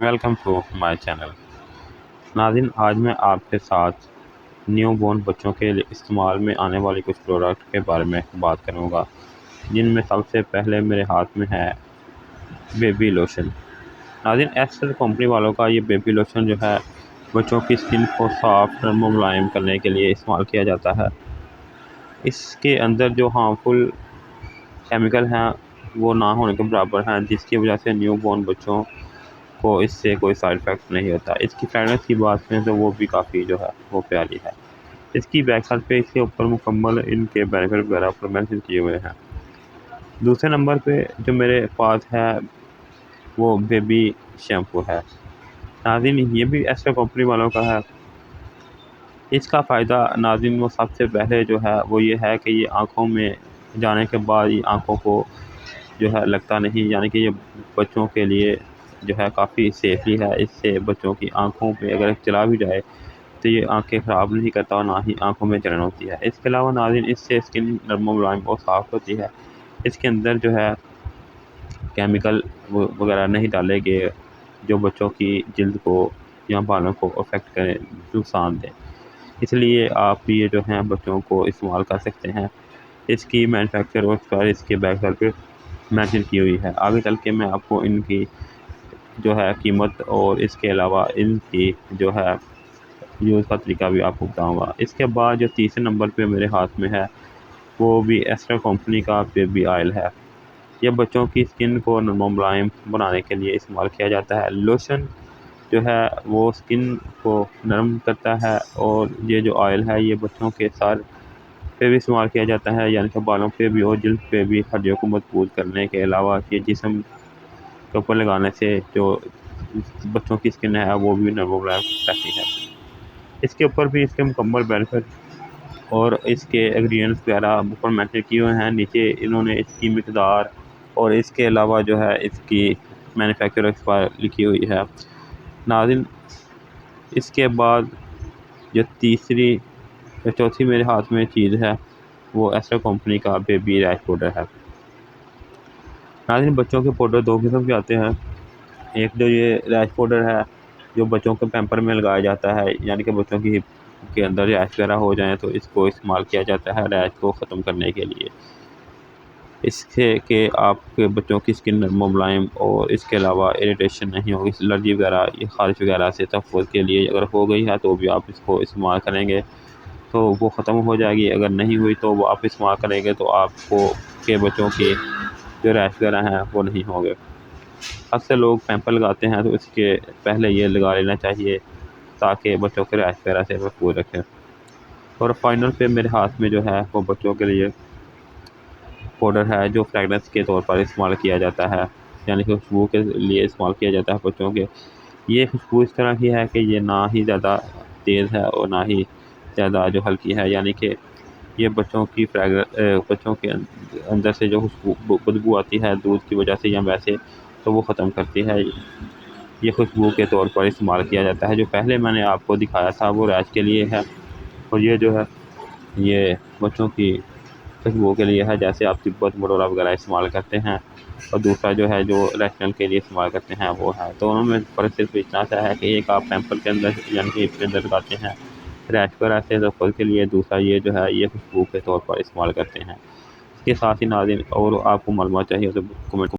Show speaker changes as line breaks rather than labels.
Welcome to my channel. नाज़रीन, आज मैं आपके साथ न्यू बॉर्न बच्चों के लिए इस्तेमाल में आने वाली कुछ प्रोडक्ट के बारे में बात करूंगा, जिनमें सबसे पहले मेरे हाथ में है बेबी लोशन। नाज़रीन, एस्टर कंपनी वालों का ये बेबी लोशन जो है बच्चों की स्किन को साफ नरम और मुलायम करने के लिए इस्तेमाल किया जाता है। इसके अंदर जो हार्मफुल केमिकल हैं वो ना होने के बराबर हैं, जिसकी वजह से न्यू बॉर्न बच्चों को इससे कोई साइड इफ़ेक्ट नहीं होता। इसकी फ्रेगनेंस की बात करें तो वो भी काफ़ी जो है वो प्यारी है। इसकी बैक साइड पे इसके ऊपर मुकम्मल इनके बेनिफिट वगैरह पर मेंशन किए हुए हैं। दूसरे नंबर पे जो मेरे पास है वो बेबी शैम्पू है। नाज़रीन, ये भी एस्टर कंपनी वालों का है। इसका फ़ायदा नाज़रीन वो सबसे पहले जो है वो ये है कि ये आँखों में जाने के बाद ये आँखों को जो है लगता नहीं, यानी कि ये बच्चों के लिए जो है काफ़ी सेफ़ली है। इससे बच्चों की आँखों पे अगर चला भी जाए तो ये आँखें ख़राब नहीं करता और ना ही आँखों में जलन होती है। इसके अलावा नाज़रीन इससे स्किन नरम व मुलायम और साफ़ होती है। इसके अंदर जो है केमिकल वगैरह नहीं डाले गए जो बच्चों की जिल्द को या बालों को अफेक्ट करें, नुकसान दें। इसलिए आप ये जो हैं बच्चों को इस्तेमाल कर सकते हैं। इसकी मैन्युफैक्चर और एक्सपायरी इसके बैक साइड पे मेंशन की हुई है। आगे चल के मैं आपको इनकी जो है कीमत और इसके अलावा इनकी जो है यूज़ का तरीका भी आपको बताऊँगा। इसके बाद जो तीसरे नंबर पे मेरे हाथ में है वो भी एस्टर कंपनी का बेबी ऑयल है। ये बच्चों की स्किन को नरम और मुलायम बनाने के लिए इस्तेमाल किया जाता है। लोशन जो है वो स्किन को नरम करता है और ये जो ऑयल है ये बच्चों के सर पे भी इस्तेमाल किया जाता है, यानी कि बालों पे भी और जल्द पे भी हड्डियों को मजबूत करने के अलावा ये जिस्म के ऊपर लगाने से जो बच्चों की स्किन है वो भी नरम और मुलायम रहती है। इसके ऊपर भी इसके मुकम्मल बेनिफिट और इसके इंग्रीडियंट्स वगैरह ऊपर मेंशन किए हुए हैं। नीचे इन्होंने इसकी मिकदार और इसके अलावा जो है इसकी मैन्युफैक्चर एक्सपायर लिखी हुई है। नाज़रीन, इसके बाद जो चौथी मेरे हाथ में चीज़ है वो एस्टर कंपनी का बेबी रैश पाउडर है। नाज़रीन, बच्चों के पाउडर दो किस्म के आते हैं। एक जो ये रैश पाउडर है जो बच्चों के पैम्पर में लगाया जाता है, यानी कि बच्चों की के अंदर रैश वगैरह हो जाए तो इसको इस्तेमाल किया जाता है रैश को ख़त्म करने के लिए। इससे कि आपके बच्चों की स्किन नरम और मुलायम और इसके अलावा इरिटेशन नहीं होगी, एलर्जी वगैरह या ख़ारिश वगैरह से तहफ़्फ़ुज़ के लिए अगर हो गई है तो भी आप इसको इस्तेमाल करेंगे तो वो ख़त्म हो जाएगी। अगर नहीं हुई तो वो आप इस्तेमाल करेंगे तो आपको के बच्चों की जो रैश वगैरह हैं वो नहीं होंगे। अक्सर लोग पैम्पर लगाते हैं तो इसके पहले ये लगा लेना चाहिए ताकि बच्चों के रैश वगैरह से महफूज़ रखें। और फाइनल पे मेरे हाथ में जो है वो बच्चों के लिए पाउडर है जो फ्रेगनेंस के तौर पर इस्तेमाल किया जाता है, यानी कि खुशबू के लिए इस्तेमाल किया जाता है बच्चों के। ये खुशबू इस तरह की है कि ये ना ही ज़्यादा तेज़ है और ना ही ज़्यादा जो हल्की है, यानी कि ये बच्चों की बच्चों के अंदर से जो खुशबू बदबू आती है दूध की वजह से या वैसे, तो वो ख़त्म करती है। ये खुशबू के तौर पर इस्तेमाल किया जाता है। जो पहले मैंने आपको दिखाया था वो रैश के लिए है और ये जो है ये बच्चों की खुशबू के लिए है, जैसे आप तिब्बत वडोला वगैरह इस्तेमाल करते हैं। और दूसरा जो है जो रैशनल के लिए इस्तेमाल करते हैं वो है। दोनों में फ़र्क सिर्फ इतना सा है कि एक आप पैम्पर के अंदर यानी कि इसके अंदर लगाते हैं रैश वगैरह से तहफ़्फ़ुज़ के लिए, दूसरा ये जो है ये खुशबू के तौर पर इस्तेमाल करते हैं। इसके साथ ही नाज़रीन और आपको मालूमात चाहिए तो कमेंट